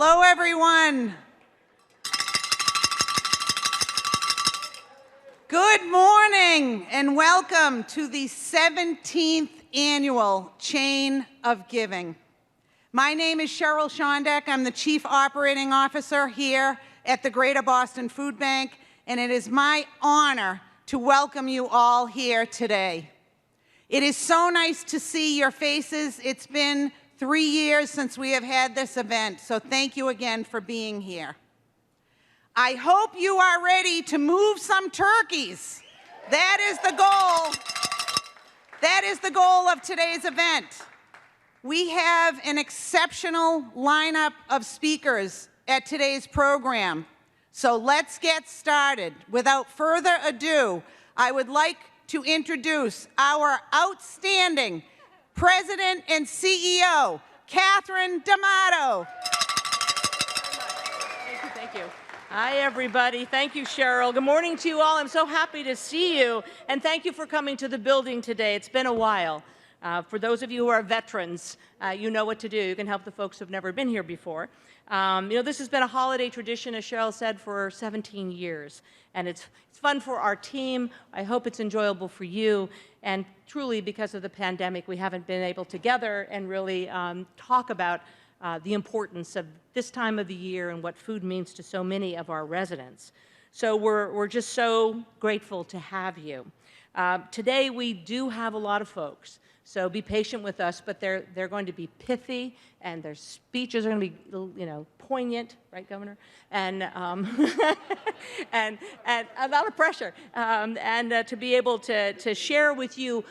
Hello, everyone. Good morning and welcome to the 17th annual Chain of Giving. My name is Cheryl Schondeck. I'm the Chief Operating Officer here at the Greater Boston Food Bank, and it is my honor to welcome you all here today. It is so nice to see your faces. It's been 3 years since we have had this event, so thank you again for being here. I hope you are ready to move some turkeys. That is the goal. That is the goal of today's event. We have an exceptional lineup of speakers at today's program, so let's get started. Without further ado, I would like to introduce our outstanding President and CEO, Catherine D'Amato. Thank you. Hi, everybody. Thank you, Cheryl. Good morning to you all. I'm so happy to see you, and thank you for coming to the building today. It's been a while. For those of you who are veterans, you know what to do. You can help the folks who have never been here before. This has been a holiday tradition, as Cheryl said, for 17 years. And it's fun for our team. I hope it's enjoyable for you. And truly, because of the pandemic, we haven't been able to gather and really talk about the importance of this time of the year and what food means to so many of our residents. So we're just so grateful to have you. Today, we do have a lot of folks. So be patient with us, but they're going to be pithy, and their speeches are going to be, poignant, right, Governor? And and a lot of pressure, and to be able to share with you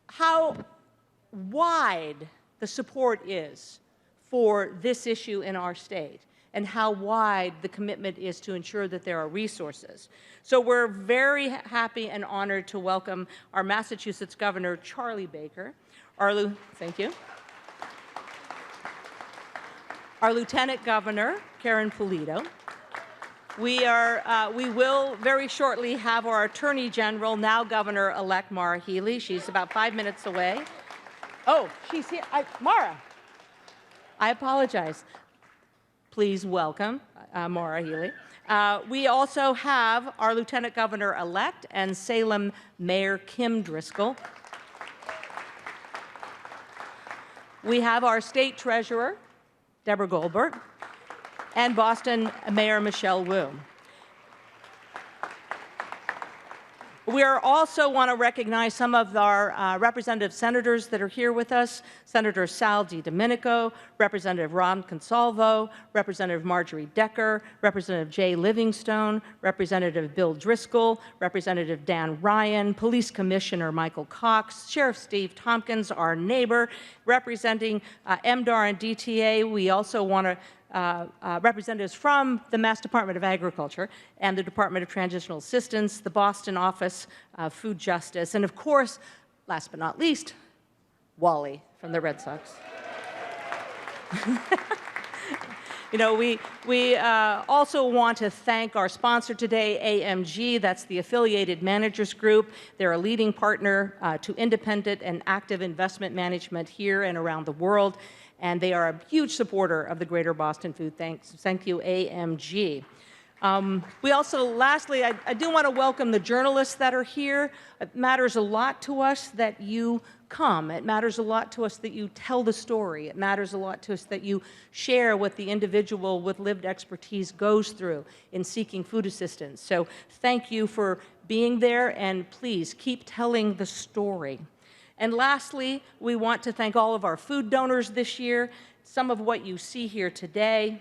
how wide the support is for this issue in our state, and how wide the commitment is to ensure that there are resources. So we're very happy and honored to welcome our Massachusetts Governor, Charlie Baker, thank you, our Lieutenant Governor, Karen Polito. We will very shortly have our Attorney General, now Governor-elect Maura Healey. She's about 5 minutes away. Oh, she's here. Maura, I apologize. Please welcome Maura Healey. We also have our Lieutenant Governor-elect and Salem Mayor Kim Driscoll. We have our State Treasurer, Deborah Goldberg, and Boston Mayor Michelle Wu. We also want to recognize some of our representative senators that are here with us. Senator Sal DiDomenico, Representative Ron Consalvo, Representative Marjorie Decker, Representative Jay Livingstone, Representative Bill Driscoll, Representative Dan Ryan, Police Commissioner Michael Cox, Sheriff Steve Tompkins, our neighbor, representing MDAR and DTA. We also want to representatives from the Mass Department of Agriculture and the Department of Transitional Assistance, the Boston Office of Food Justice, and of course, last but not least, Wally from the Red Sox. We also want to thank our sponsor today, AMG. That's the Affiliated Managers Group. They're a leading partner to independent and active investment management here and around the world, and they are a huge supporter of the Greater Boston Food. Thank you, AMG. We also, lastly, I do want to welcome the journalists that are here. It matters a lot to us that you come. It matters a lot to us that you tell the story. It matters a lot to us that you share what the individual with lived expertise goes through in seeking food assistance. So thank you for being there, and please keep telling the story. And lastly, we want to thank all of our food donors this year. Some of what you see here today,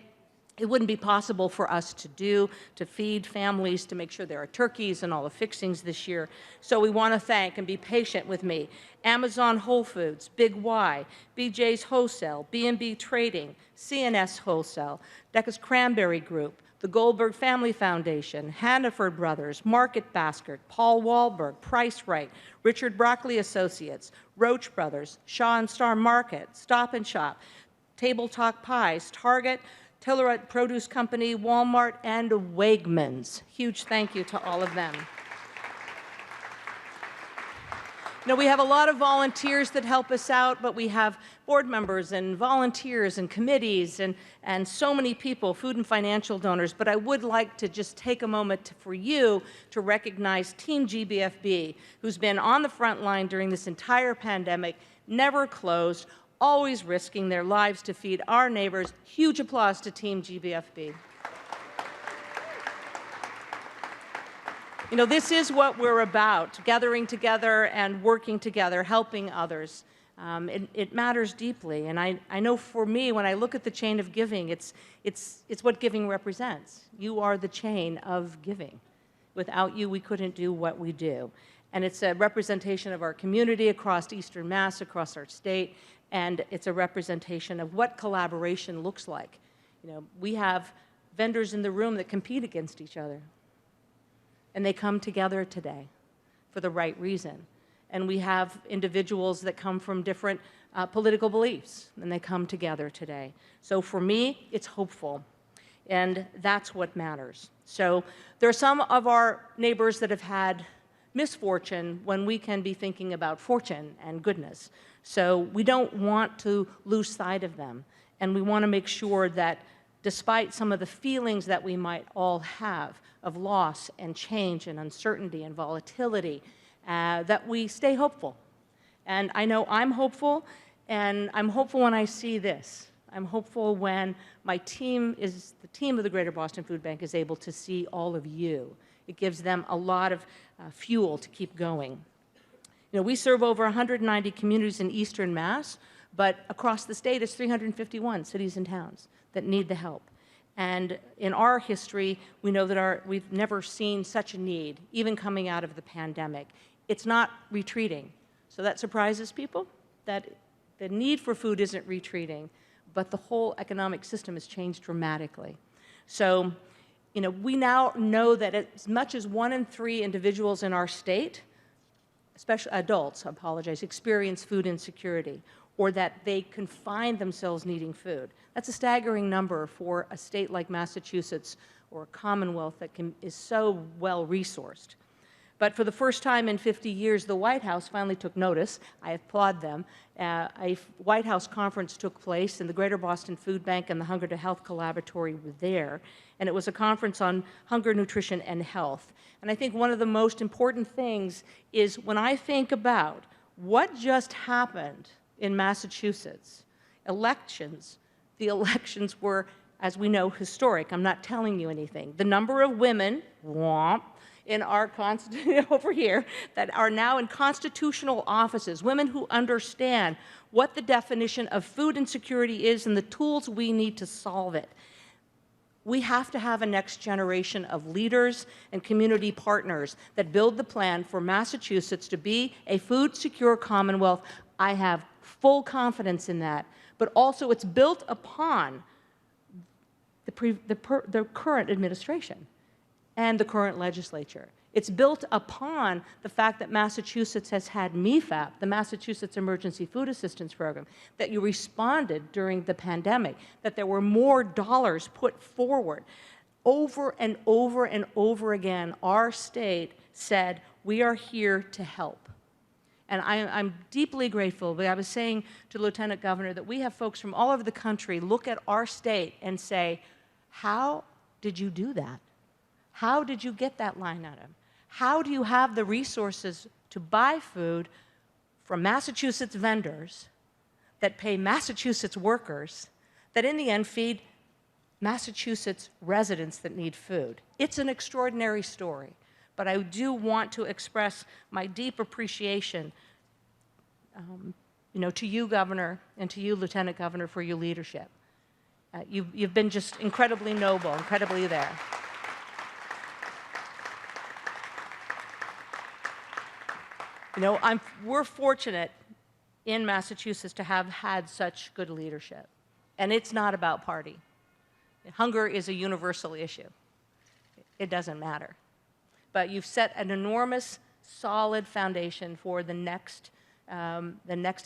it wouldn't be possible for us to do, to feed families, to make sure there are turkeys and all the fixings this year. So we want to thank, and be patient with me, Amazon Whole Foods, Big Y, BJ's Wholesale, B&B Trading, CNS Wholesale, Decca's Cranberry Group, the Goldberg Family Foundation, Hannaford Brothers, Market Basket, Paul Wahlberg, Price Right, Richard Broccoli Associates, Roach Brothers, Shaw and Star Market, Stop and Shop, Table Talk Pies, Target, Tillerette Produce Company, Walmart, and Wegmans. Huge thank you to all of them. We have a lot of volunteers that help us out, but we have board members and volunteers and committees and so many people, food and financial donors. But I would like to just take a moment for you to recognize Team GBFB, who's been on the front line during this entire pandemic, never closed, always risking their lives to feed our neighbors. Huge applause to Team GBFB. This is what we're about, gathering together and working together, helping others. It matters deeply, and I know for me, when I look at the chain of giving, it's what giving represents. You are the chain of giving. Without you, we couldn't do what we do. And it's a representation of our community across Eastern Mass, across our state, and it's a representation of what collaboration looks like. We have vendors in the room that compete against each other. And they come together today for the right reason. And we have individuals that come from different political beliefs, and they come together today. So for me, it's hopeful, and that's what matters. So there are some of our neighbors that have had misfortune when we can be thinking about fortune and goodness. So we don't want to lose sight of them, and we want to make sure that despite some of the feelings that we might all have of loss and change and uncertainty and volatility, that we stay hopeful. And I know I'm hopeful, and I'm hopeful when I see this. I'm hopeful when the team of the Greater Boston Food Bank is able to see all of you. It gives them a lot of fuel to keep going. We serve over 190 communities in Eastern Mass, but across the state, it's 351 cities and towns that need the help. And in our history, we know that we've never seen such a need, even coming out of the pandemic. It's not retreating. So that surprises people, that the need for food isn't retreating, but the whole economic system has changed dramatically. So, we now know that as much as 1 in 3 individuals in our state, especially adults, experience food insecurity, or that they can find themselves needing food. That's a staggering number for a state like Massachusetts or a Commonwealth that is so well-resourced. But for the first time in 50 years, the White House finally took notice. I applaud them. A White House conference took place, and the Greater Boston Food Bank and the Hunger to Health Collaboratory were there. And it was a conference on hunger, nutrition, and health. And I think one of the most important things is when I think about what just happened in Massachusetts, the elections were, as we know, historic. I'm not telling you anything. The number of women, in our over here, that are now in constitutional offices, women who understand what the definition of food insecurity is and the tools we need to solve it. We have to have a next generation of leaders and community partners that build the plan for Massachusetts to be a food-secure Commonwealth. I have full confidence in that, but also it's built upon the current administration and the current legislature. It's built upon the fact that Massachusetts has had MEFAP, the Massachusetts Emergency Food Assistance Program, that you responded during the pandemic, that there were more dollars put forward. Over and over and over again, our state said, we are here to help. And I'm deeply grateful. But I was saying to Lieutenant Governor that we have folks from all over the country look at our state and say, how did you do that? How did you get that line item? How do you have the resources to buy food from Massachusetts vendors that pay Massachusetts workers that in the end feed Massachusetts residents that need food? It's an extraordinary story. But I do want to express my deep appreciation to you, Governor, and to you, Lieutenant Governor, for your leadership. You've been just incredibly noble, incredibly there. We're fortunate in Massachusetts to have had such good leadership. And it's not about party. Hunger is a universal issue. It doesn't matter. But you've set an enormous, solid foundation for the next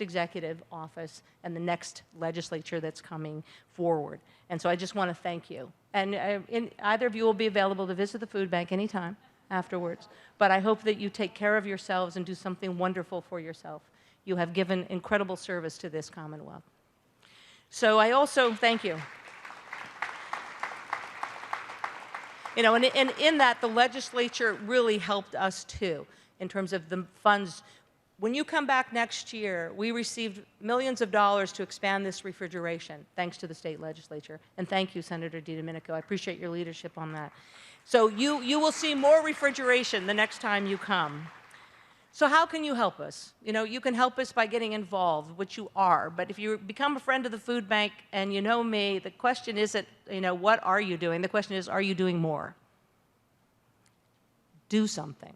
executive office and the next legislature that's coming forward. And so I just want to thank you. And either of you will be available to visit the food bank anytime. afterwards. But I hope that you take care of yourselves and do something wonderful for yourself. You have given incredible service to this Commonwealth. So I also thank you. You know, and in that, the legislature really helped us too, in terms of the funds. When you come back next year, we received millions of dollars to expand this refrigeration, thanks to the state legislature. And thank you, Senator DiDomenico. I appreciate your leadership on that. So you will see more refrigeration the next time you come. So how can you help us? You know, you can help us by getting involved, which you are. But if you become a friend of the food bank and you know me, the question isn't, you know, what are you doing? The question is, are you doing more? Do something.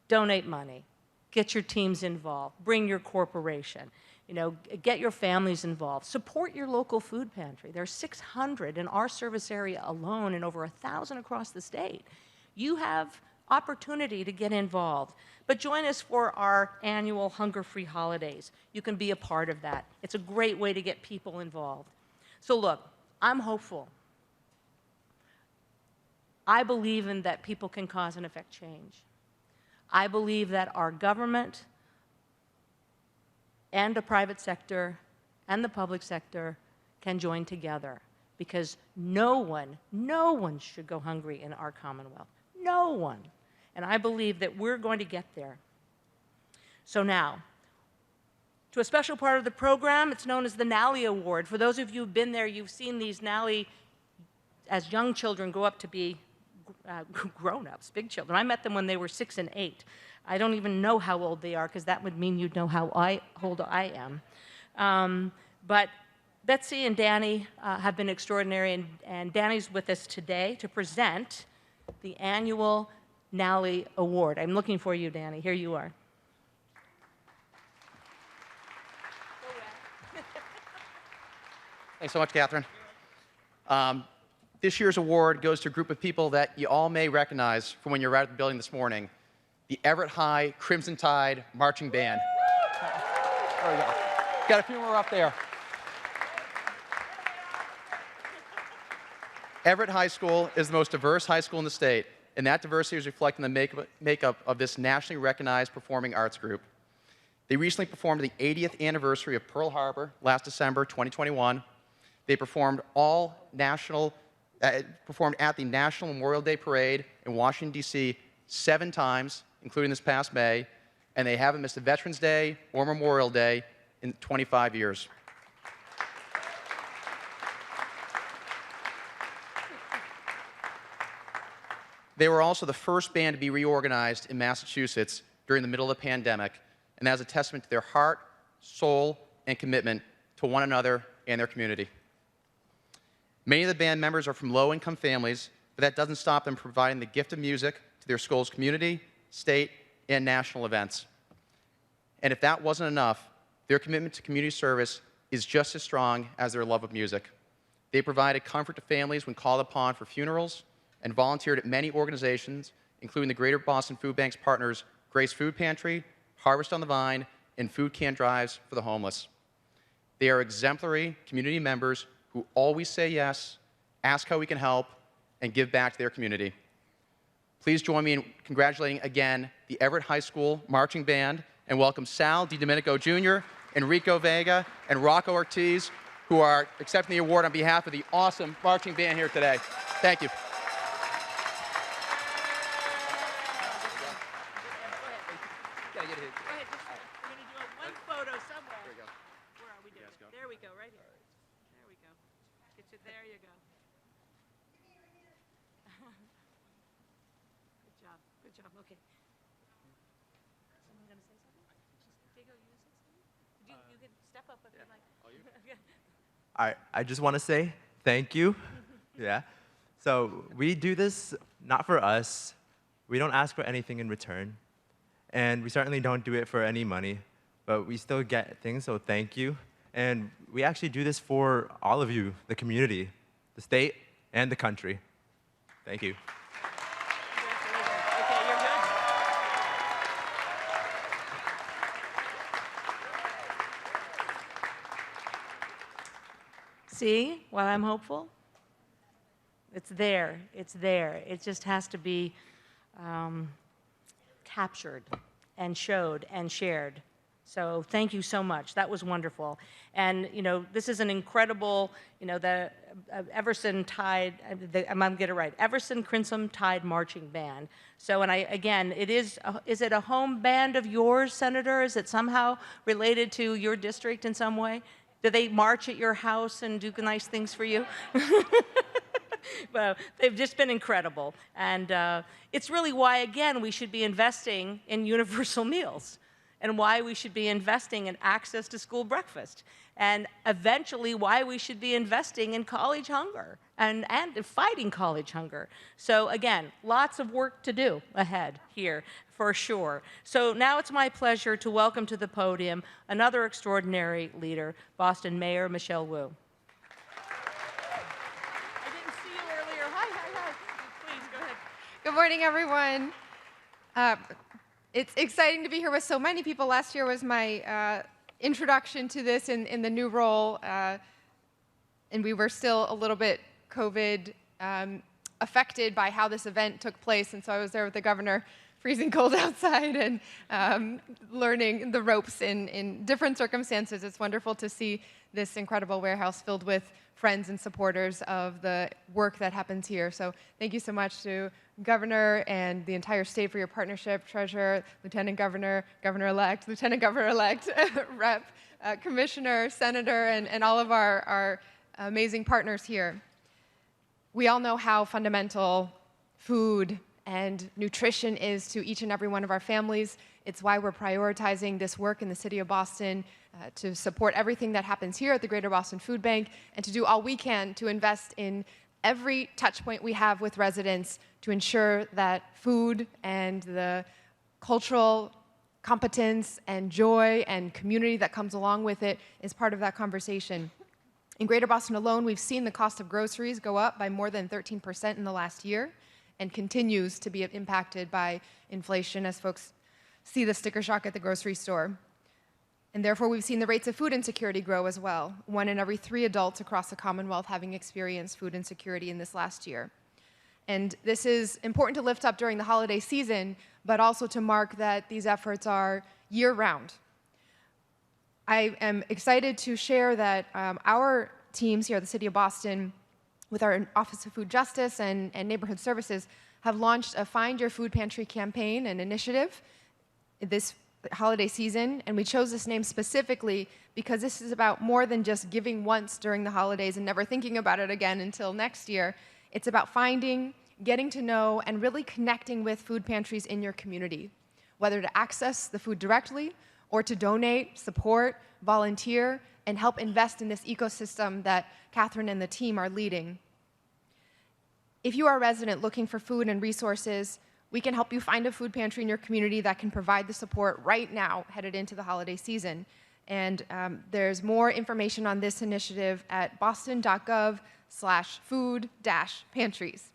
Donate money. Get your teams involved. Bring your corporation. You know, get your families involved. Support your local food pantry. There are 600 in our service area alone and over 1,000 across the state. You have opportunity to get involved. But join us for our annual hunger-free holidays. You can be a part of that. It's a great way to get people involved. So look, I'm hopeful. I believe in that people can cause and affect change. I believe that our government and the private sector and the public sector can join together, because no one should go hungry in our Commonwealth. No one. And I believe that we're going to get there. So now, to a special part of the program, it's known as the NALI Award. For those of you who've been there, you've seen these NALI, as young children, grow up to be grown-ups, big children. I met them when they were 6 and 8. I don't even know how old they are, because that would mean you'd know how old I am. But Betsy and Danny have been extraordinary, and Danny's with us today to present the annual NALI Award. I'm looking for you, Danny. Here you are. Thanks so much, Catherine. This year's award goes to a group of people that you all may recognize from when you arrived at the building this morning, the Everett High Crimson Tide Marching Band. There we go. Got a few more up there. Everett High School is the most diverse high school in the state, and that diversity is reflected in the makeup of this nationally recognized performing arts group. They recently performed the 80th anniversary of Pearl Harbor last December 2021. They performed performed at the National Memorial Day Parade in Washington, D.C. 7 times, including this past May, and they haven't missed a Veterans Day or Memorial Day in 25 years. They were also the first band to be reorganized in Massachusetts during the middle of the pandemic, and that is a testament to their heart, soul, and commitment to one another and their community. Many of the band members are from low-income families, but that doesn't stop them providing the gift of music to their school's community, state, and national events. And if that wasn't enough, their commitment to community service is just as strong as their love of music. They provided comfort to families when called upon for funerals and volunteered at many organizations, including the Greater Boston Food Bank's partners Grace Food Pantry, Harvest on the Vine, and food can drives for the homeless. They are exemplary community members who always say yes, ask how we can help, and give back to their community. Please join me in congratulating again the Everett High School Marching Band, and welcome Sal DiDomenico Jr., Enrico Vega, and Rocco Ortiz, who are accepting the award on behalf of the awesome marching band here today. Thank you. I just want to say thank you. Yeah. So we do this not for us. We don't ask for anything in return. And we certainly don't do it for any money. But we still get things, so thank you. And we actually do this for all of you, the community, the state, and the country. Thank you. See why I'm hopeful? It's there. It's there. It just has to be captured and showed and shared. So thank you so much. That was wonderful. And, this is an incredible, the Everson Tide, I'm going to get it right, Everson Crimson Tide Marching Band. So, and again, is it a home band of yours, Senator? Is it somehow related to your district in some way? Do they march at your house and do nice things for you? Well, they've just been incredible. And it's really why, again, we should be investing in universal meals and why we should be investing in access to school breakfast and eventually why we should be investing in college hunger and fighting college hunger. So again, lots of work to do ahead here for sure. So now it's my pleasure to welcome to the podium another extraordinary leader, Boston Mayor Michelle Wu. Good morning, everyone. It's exciting to be here with so many people. Last year was my introduction to this in the new role, and we were still a little bit COVID affected by how this event took place, and so I was there with the governor, freezing cold outside and learning the ropes in different circumstances. It's wonderful to see this incredible warehouse filled with friends and supporters of the work that happens here. So thank you so much to Governor and the entire state for your partnership, Treasurer, Lieutenant Governor, Governor-elect, Lieutenant Governor-elect, Rep, Commissioner, Senator, and all of our amazing partners here. We all know how fundamental food and nutrition is to each and every one of our families. It's why we're prioritizing this work in the city of Boston to support everything that happens here at the Greater Boston Food Bank and to do all we can to invest in every touch point we have with residents to ensure that food and the cultural competence and joy and community that comes along with it is part of that conversation. In Greater Boston alone, we've seen the cost of groceries go up by more than 13% in the last year and continues to be impacted by inflation as folks see the sticker shock at the grocery store. And therefore, we've seen the rates of food insecurity grow as well. 1 in every 3 adults across the Commonwealth having experienced food insecurity in this last year. And this is important to lift up during the holiday season, but also to mark that these efforts are year-round. I am excited to share that our teams here at the City of Boston, with our Office of Food Justice and Neighborhood Services, have launched a Find Your Food Pantry campaign and initiative this holiday season, and we chose this name specifically because this is about more than just giving once during the holidays and never thinking about it again until next year. It's about finding, getting to know, and really connecting with food pantries in your community, whether to access the food directly or to donate, support, volunteer, and help invest in this ecosystem that Catherine and the team are leading. If you are a resident looking for food and resources, we can help you find a food pantry in your community that can provide the support right now headed into the holiday season. And there's more information on this initiative at boston.gov/food-pantries.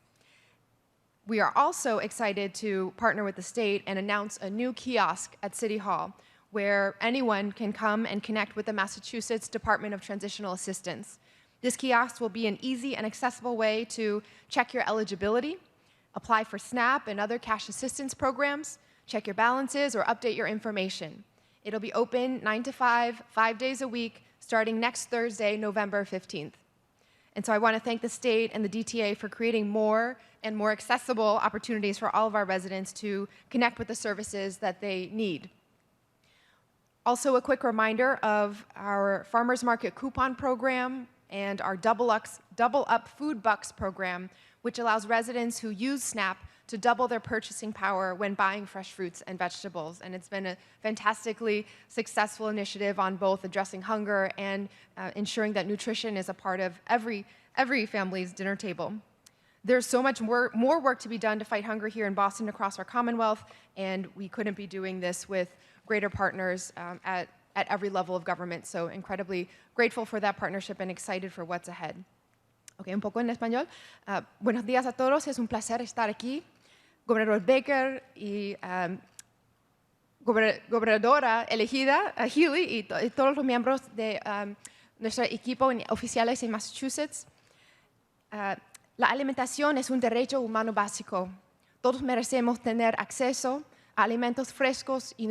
We are also excited to partner with the state and announce a new kiosk at City Hall where anyone can come and connect with the Massachusetts Department of Transitional Assistance. This kiosk will be an easy and accessible way to check your eligibility, apply for SNAP and other cash assistance programs, check your balances, or update your information. It'll be open 9 to 5, 5 days a week, starting next Thursday, November 15th. And so I want to thank the state and the DTA for creating more and more accessible opportunities for all of our residents to connect with the services that they need. Also, a quick reminder of our Farmers Market coupon program and our Double Up Food Bucks program, which allows residents who use SNAP to double their purchasing power when buying fresh fruits and vegetables. And it's been a fantastically successful initiative on both addressing hunger and ensuring that nutrition is a part of every family's dinner table. There's so much more work to be done to fight hunger here in Boston across our Commonwealth, and we couldn't be doing this with greater partners at every level of government. So incredibly grateful for that partnership and excited for what's ahead. Ok, un poco en español. Buenos días a todos, es un placer estar aquí. Gobernador Baker y gobernadora elegida, Healey, y todos los miembros de nuestro equipo oficiales en Massachusetts. La alimentación es un derecho humano básico. Todos merecemos tener acceso a alimentos frescos y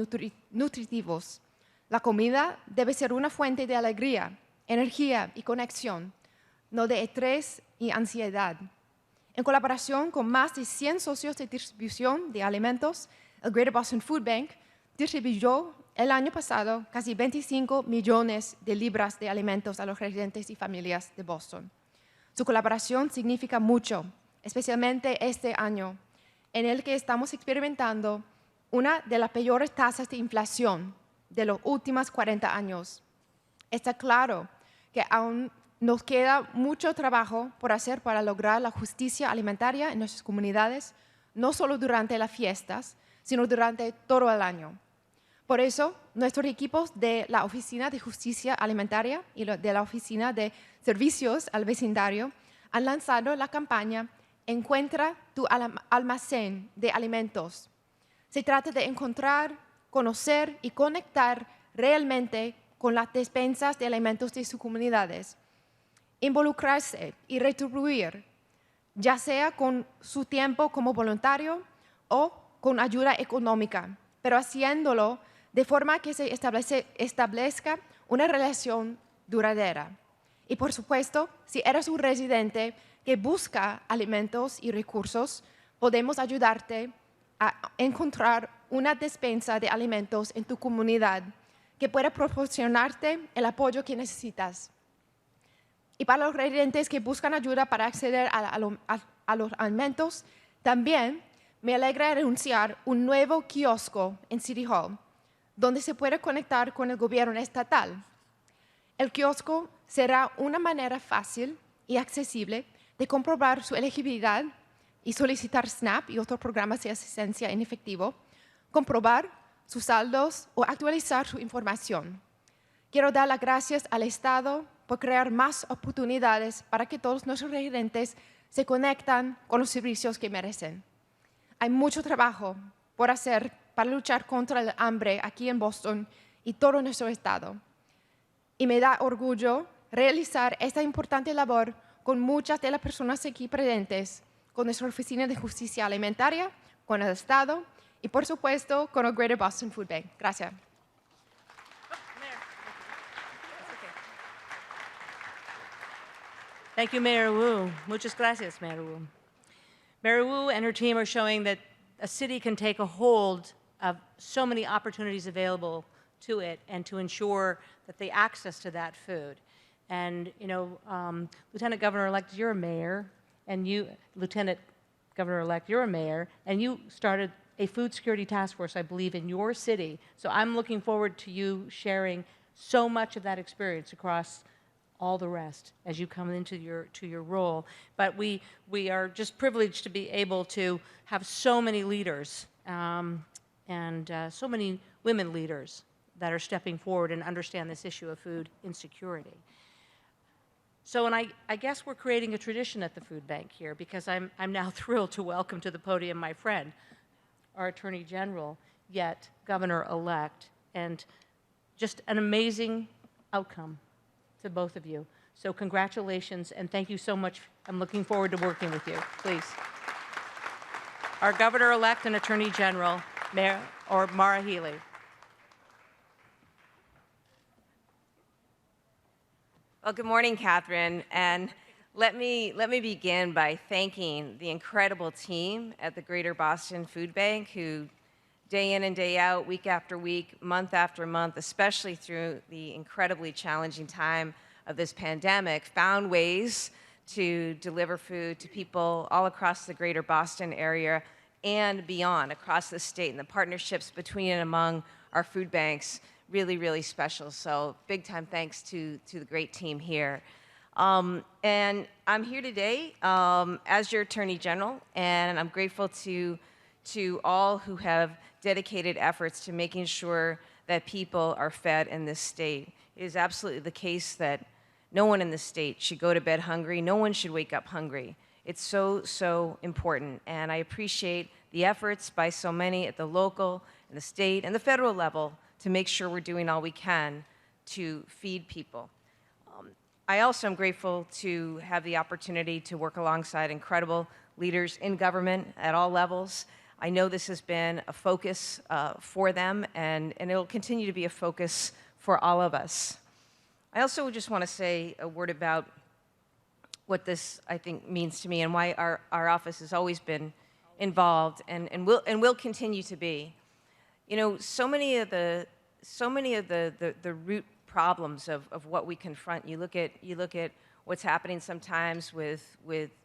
nutritivos. La comida debe ser una fuente de alegría, energía y conexión, no de estrés y ansiedad. En colaboración con más de 100 socios de distribución de alimentos, el Greater Boston Food Bank distribuyó el año pasado casi 25 millones de libras de alimentos a los residentes y familias de Boston. Su colaboración significa mucho, especialmente este año, en el que estamos experimentando una de las peores tasas de inflación de los últimos 40 años. Está claro que aún nos queda mucho trabajo por hacer para lograr la justicia alimentaria en nuestras comunidades, no solo durante las fiestas, sino durante todo el año. Por eso, nuestros equipos de la Oficina de Justicia Alimentaria y de la Oficina de Servicios al Vecindario han lanzado la campaña Encuentra tu almacén de alimentos. Se trata de encontrar, conocer y conectar realmente con las despensas de alimentos de sus comunidades. Involucrarse y retribuir, ya sea con su tiempo como voluntario o con ayuda económica, pero haciéndolo de forma que se establezca una relación duradera. Y por supuesto, si eres un residente que busca alimentos y recursos, podemos ayudarte a encontrar una despensa de alimentos en tu comunidad que pueda proporcionarte el apoyo que necesitas. Y para los residentes que buscan ayuda para acceder a los alimentos, también me alegra anunciar un nuevo kiosco en City Hall, donde se puede conectar con el gobierno estatal. El kiosco será una manera fácil y accesible de comprobar su elegibilidad y solicitar SNAP y otros programas de asistencia en efectivo, comprobar sus saldos o actualizar su información. Quiero dar las gracias al Estado por crear más oportunidades para que todos nuestros residentes se conectan con los servicios que merecen. Hay mucho trabajo por hacer para luchar contra el hambre aquí en Boston y todo nuestro estado. Y me da orgullo realizar esta importante labor con muchas de las personas aquí presentes, con nuestra Oficina de Justicia Alimentaria, con el Estado y, por supuesto, con el Greater Boston Food Bank. Gracias. Thank you, Mayor Wu. Muchas gracias, Mayor Wu. Mayor Wu and her team are showing that a city can take a hold of so many opportunities available to it and to ensure that the access to that food. And, you know, Lieutenant Governor-elect, you're a mayor, and Lieutenant Governor-elect, you're a mayor, and you started a food security task force, I believe, in your city. So I'm looking forward to you sharing so much of that experience across all the rest as you come into your role. But we are just privileged to be able to have so many leaders and so many women leaders that are stepping forward and understand this issue of food insecurity. So, and I guess we're creating a tradition at the food bank here, because I'm now thrilled to welcome to the podium my friend, our Attorney General, yet Governor-elect, and just an amazing outcome to both of you. So congratulations, and thank you so much. I'm looking forward to working with you. Please. Our Governor-elect and Attorney General, Maura Healey. Well, good morning, Catherine, and let me begin by thanking the incredible team at the Greater Boston Food Bank, who day in and day out, week after week, month after month, especially through the incredibly challenging time of this pandemic, found ways to deliver food to people all across the Greater Boston area and beyond, across the state, and the partnerships between and among our food banks, really, really special. So big time thanks to the great team here. And I'm here today as your Attorney General, and I'm grateful to all who have dedicated efforts to making sure that people are fed in this state. It is absolutely the case that no one in this state should go to bed hungry. No one should wake up hungry. It's so, so important, and I appreciate the efforts by so many at the local, and the state, and the federal level to make sure we're doing all we can to feed people. I also am grateful to have the opportunity to work alongside incredible leaders in government at all levels. I know this has been a focus for them, and it will continue to be a focus for all of us. I also just want to say a word about what this, I think, means to me and why our office has always been involved and will continue to be. You know, so many of the root problems of what we confront. You look at what's happening sometimes with,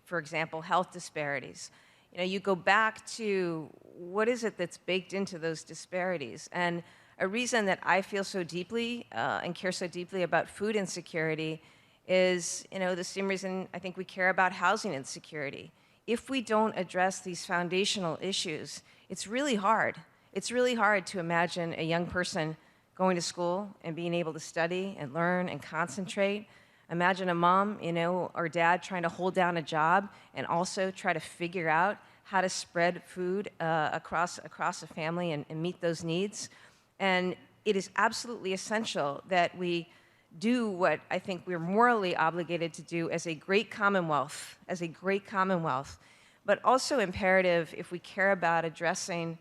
for example, health disparities. You know, you go back to what is it that's baked into those disparities. And a reason that I feel so deeply and care so deeply about food insecurity is, you know, the same reason I think we care about housing insecurity. If we don't address these foundational issues, it's really hard. It's really hard to imagine a young person going to school and being able to study and learn and concentrate. Imagine a mom, you know, or dad trying to hold down a job and also try to figure out how to spread food across a family and meet those needs. And it is absolutely essential that we do what I think we're morally obligated to do as a great commonwealth, but also imperative if we care about addressing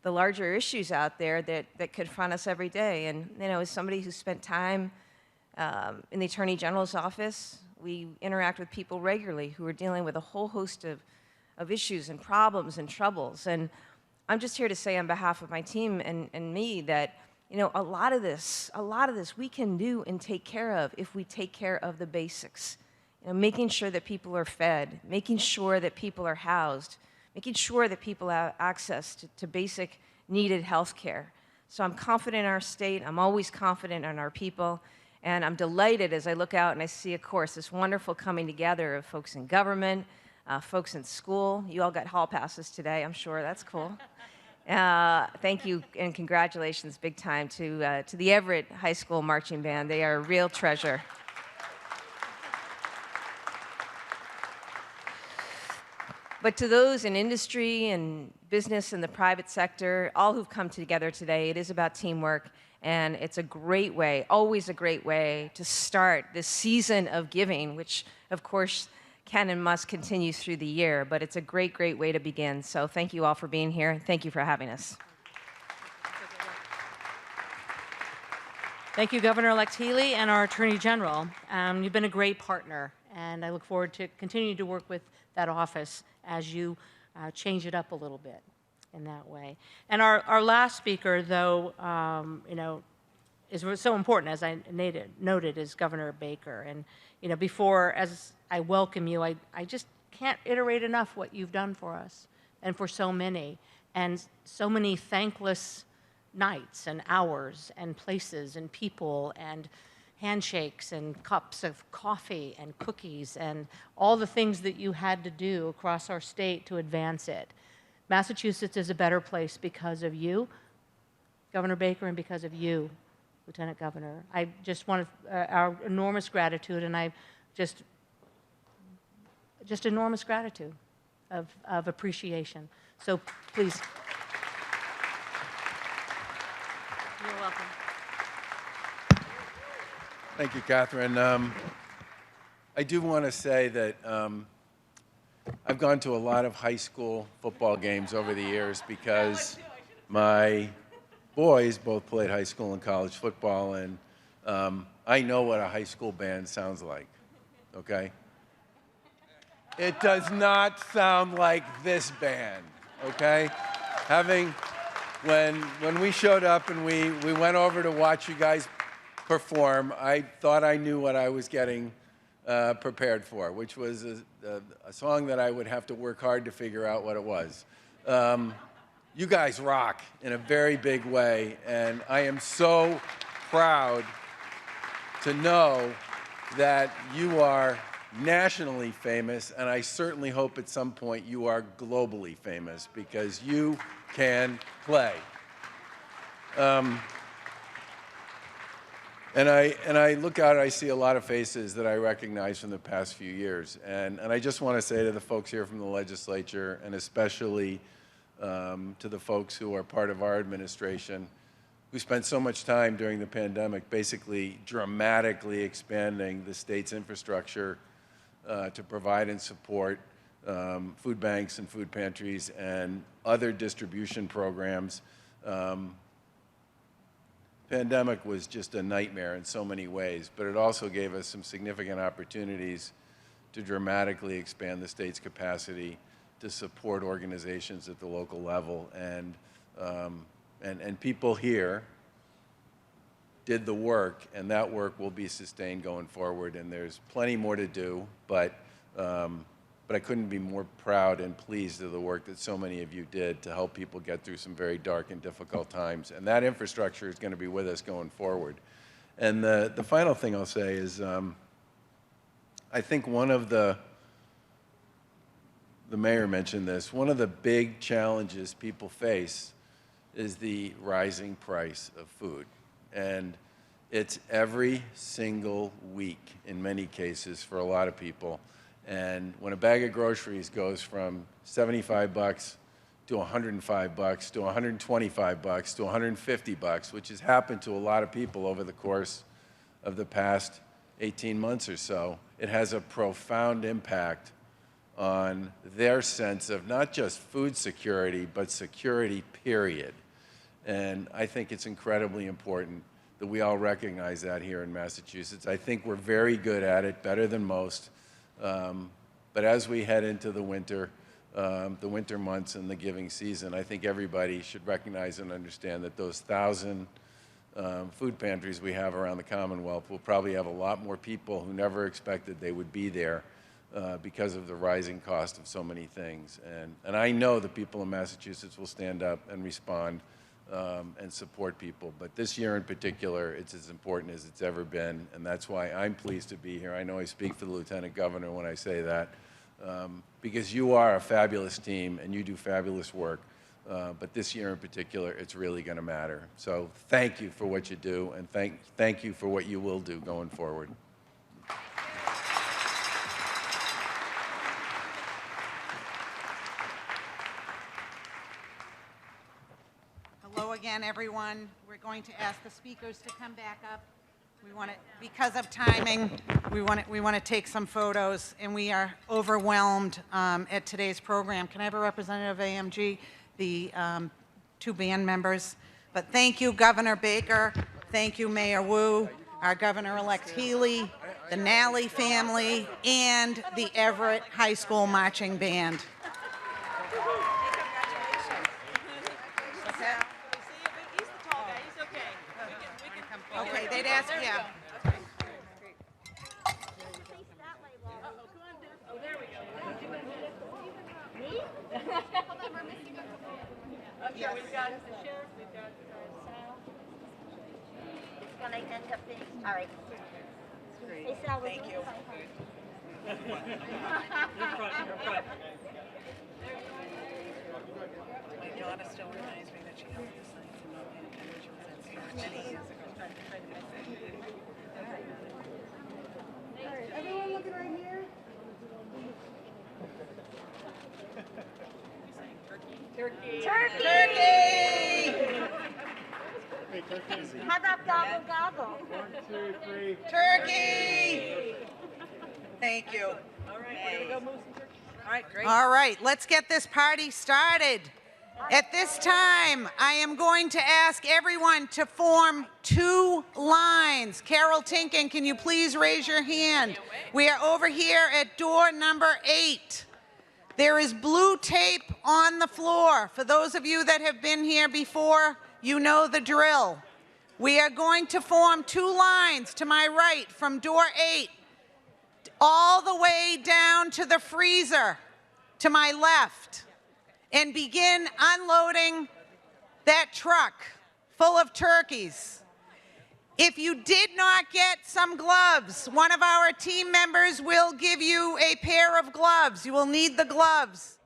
the larger issues out there that confront us every day. And, you know, as somebody who spent time in the Attorney General's office, we interact with people regularly who are dealing with a whole host of issues and problems and troubles. And I'm just here to say on behalf of my team and me that, you know, a lot of this we can do and take care of if we take care of the basics. You know, making sure that people are fed, making sure that people are housed, making sure that people have access to basic needed health care. So I'm confident in our state, I'm always confident in our people, and I'm delighted as I look out and I see, of course, this wonderful coming together of folks in government, folks in school. You all got hall passes today, I'm sure, that's cool. Thank you and congratulations big time to the Everett High School Marching Band. They are a real treasure. But to those in industry and business and the private sector, all who've come together today, it is about teamwork, and it's a great way, always a great way, to start this season of giving, which, of course, can and must continue through the year, but it's a great, great way to begin. So thank you all for being here. Thank you for having us. Thank you, Governor-elect Healey and our Attorney General. You've been a great partner, and I look forward to continuing to work with that office as you change it up a little bit in that way. And our last speaker, though, you know, is so important, as I noted, is Governor Baker. And, you know, before, as I welcome you, I just can't iterate enough what you've done for us and for so many, and so many thankless nights and hours and places and people and handshakes and cups of coffee and cookies and all the things that you had to do across our state to advance it. Massachusetts is a better place because of you, Governor Baker, and because of you, Lieutenant Governor. I just want our enormous gratitude, and I just enormous gratitude of appreciation. So please. You're welcome. Thank you, Catherine. I do want to say that I've gone to a lot of high school football games over the years because my boys both played high school and college football, and I know what a high school band sounds like, okay? It does not sound like this band, okay? When we showed up and we went over to watch you guys perform, I thought I knew what I was getting prepared for, which was a song that I would have to work hard to figure out what it was. You guys rock in a very big way, and I am so proud to know that you are nationally famous, and I certainly hope at some point you are globally famous because you can play. And I look out, I see a lot of faces that I recognize from the past few years. And I just want to say to the folks here from the legislature, and especially to the folks who are part of our administration, who spent so much time during the pandemic basically dramatically expanding the state's infrastructure to provide and support food banks and food pantries and other distribution programs. Pandemic was just a nightmare in so many ways, but it also gave us some significant opportunities to dramatically expand the state's capacity to support organizations at the local level. And people here did the work, and that work will be sustained going forward. And there's plenty more to do, but I couldn't be more proud and pleased of the work that so many of you did to help people get through some very dark and difficult times. And that infrastructure is going to be with us going forward. And the final thing I'll say is I think one of the mayor mentioned this, one of the big challenges people face is the rising price of food. And it's every single week in many cases for a lot of people. And when a bag of groceries goes from 75 bucks to 105 bucks to 125 bucks to 150 bucks, which has happened to a lot of people over the course of the past 18 months or so, it has a profound impact on their sense of not just food security, but security, period. And I think it's incredibly important that we all recognize that here in Massachusetts. I think we're very good at it, better than most. But as we head into the winter months and the giving season, I think everybody should recognize and understand that those 1,000 food pantries we have around the Commonwealth will probably have a lot more people who never expected they would be there because of the rising cost of so many things. And I know the people in Massachusetts will stand up and respond and support people. But this year in particular, it's as important as it's ever been, and that's why I'm pleased to be here. I know I speak for the Lieutenant Governor when I say that, because you are a fabulous team and you do fabulous work. But this year in particular, it's really going to matter. So thank you for what you do, and thank you for what you will do going forward. Hello again, everyone. We're going to ask the speakers to come back up. We want to, because of timing, we want to take some photos, and we are overwhelmed at today's program. Can I have a representative of AMG, the two band members? But thank you, Governor Baker. Thank you, Mayor Wu, our Governor-elect Healey, the Nally family, and the Everett High School Marching Band. Okay, they'd ask, yeah. Yeah, we've got the sheriff, we've got Sal. It's going to end up being, all right. Hey, Sal, thank you. My daughter still reminds me that she held the signs and not paying attention since many years ago. All right, everyone looking right here? Turkey! How about gobble gobble? 1, 2, 3. Turkey! Thank you. All right, we're going to go move some turkey. All right, great. All right, let's get this party started. At this time, I am going to ask everyone to form 2 lines. Carol Tinkin, can you please raise your hand? We are over here at door number 8. There is blue tape on the floor. For those of you that have been here before, you know the drill. We are going to form 2 lines to my right from door 8, all the way down to the freezer to my left, and begin unloading that truck full of turkeys. If you did not get some gloves, one of our team members will give you a pair of gloves. You will need the gloves.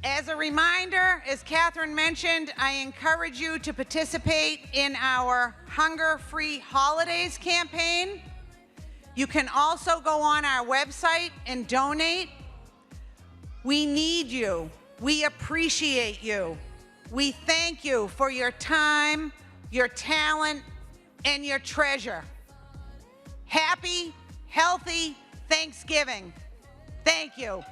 As a reminder, as Catherine mentioned, I encourage you to participate in our Hunger Free Holidays campaign. You can also go on our website and donate. We need you. We appreciate you. We thank you for your time, your talent, and your treasure. Happy, healthy Thanksgiving. Thank you.